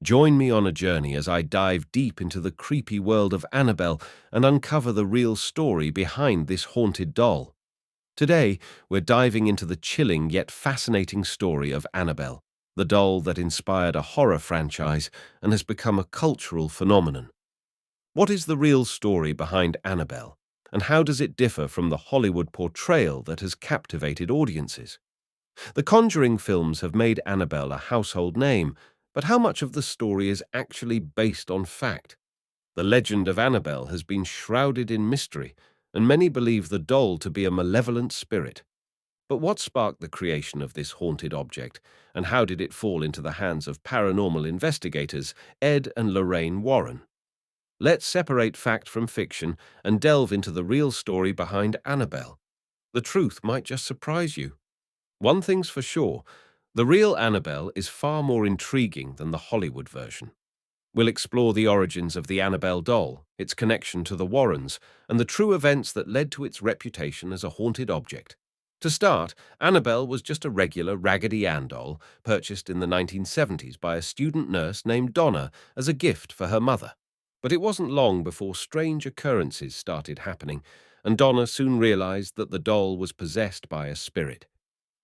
Join me on a journey as I dive deep into the creepy world of Annabelle and uncover the real story behind this haunted doll. Today, we're diving into the chilling yet fascinating story of Annabelle, the doll that inspired a horror franchise and has become a cultural phenomenon. What is the real story behind Annabelle, and how does it differ from the Hollywood portrayal that has captivated audiences? The Conjuring films have made Annabelle a household name, but how much of the story is actually based on fact? The legend of Annabelle has been shrouded in mystery, and many believe the doll to be a malevolent spirit. But what sparked the creation of this haunted object, and how did it fall into the hands of paranormal investigators Ed and Lorraine Warren? Let's separate fact from fiction and delve into the real story behind Annabelle. The truth might just surprise you. One thing's for sure, the real Annabelle is far more intriguing than the Hollywood version. We'll explore the origins of the Annabelle doll, its connection to the Warrens, and the true events that led to its reputation as a haunted object. To start, Annabelle was just a regular Raggedy Ann doll purchased in the 1970s by a student nurse named Donna as a gift for her mother. But it wasn't long before strange occurrences started happening, and Donna soon realized that the doll was possessed by a spirit.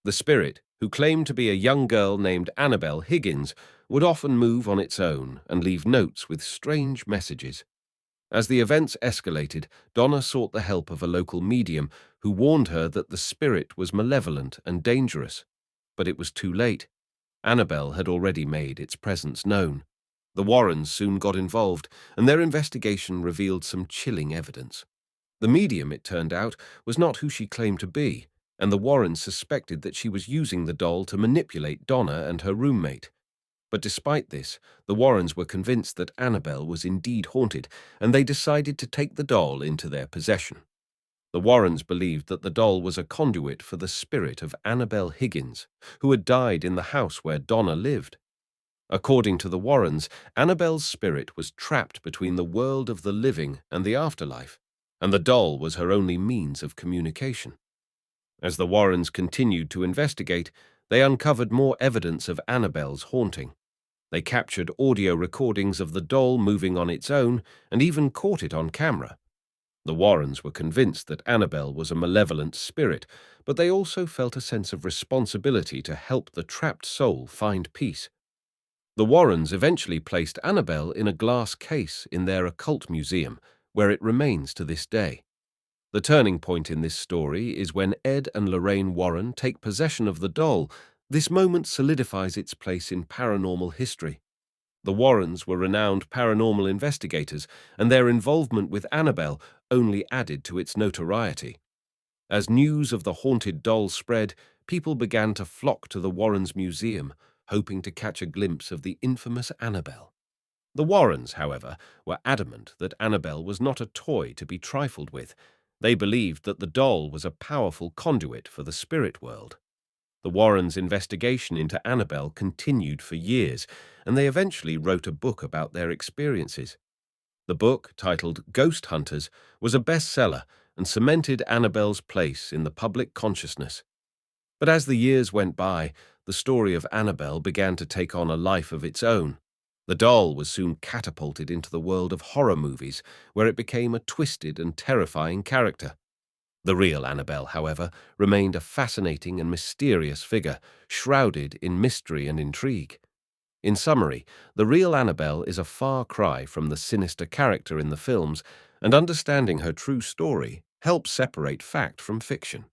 The spirit, who claimed to be a young girl named Annabelle Higgins, would often move on its own and leave notes with strange messages. As the events escalated, Donna sought the help of a local medium who warned her that the spirit was malevolent and dangerous. But it was too late. Annabelle had already made its presence known. The Warrens soon got involved, and their investigation revealed some chilling evidence. The medium, it turned out, was not who she claimed to be, and the Warrens suspected that she was using the doll to manipulate Donna and her roommate. But despite this, the Warrens were convinced that Annabelle was indeed haunted, and they decided to take the doll into their possession. The Warrens believed that the doll was a conduit for the spirit of Annabelle Higgins, who had died in the house where Donna lived. According to the Warrens, Annabelle's spirit was trapped between the world of the living and the afterlife, and the doll was her only means of communication. As the Warrens continued to investigate, they uncovered more evidence of Annabelle's haunting. They captured audio recordings of the doll moving on its own and even caught it on camera. The Warrens were convinced that Annabelle was a malevolent spirit, but they also felt a sense of responsibility to help the trapped soul find peace. The Warrens eventually placed Annabelle in a glass case in their occult museum, where it remains to this day. The turning point in this story is when Ed and Lorraine Warren take possession of the doll. This moment solidifies its place in paranormal history. The Warrens were renowned paranormal investigators, and their involvement with Annabelle only added to its notoriety. As news of the haunted doll spread, people began to flock to the Warrens' museum, hoping to catch a glimpse of the infamous Annabelle. The Warrens, however, were adamant that Annabelle was not a toy to be trifled with. They believed that the doll was a powerful conduit for the spirit world. The Warrens' investigation into Annabelle continued for years, and they eventually wrote a book about their experiences. The book, titled Ghost Hunters, was a bestseller and cemented Annabelle's place in the public consciousness. But as the years went by, the story of Annabelle began to take on a life of its own. The doll was soon catapulted into the world of horror movies, where it became a twisted and terrifying character. The real Annabelle, however, remained a fascinating and mysterious figure, shrouded in mystery and intrigue. In summary, the real Annabelle is a far cry from the sinister character in the films, and understanding her true story helps separate fact from fiction.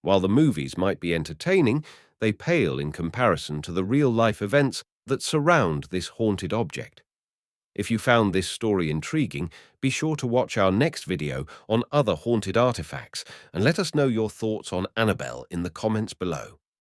While the movies might be entertaining, they pale in comparison to the real-life events that surround this haunted object. If you found this story intriguing, be sure to watch our next video on other haunted artifacts and let us know your thoughts on Annabelle in the comments below.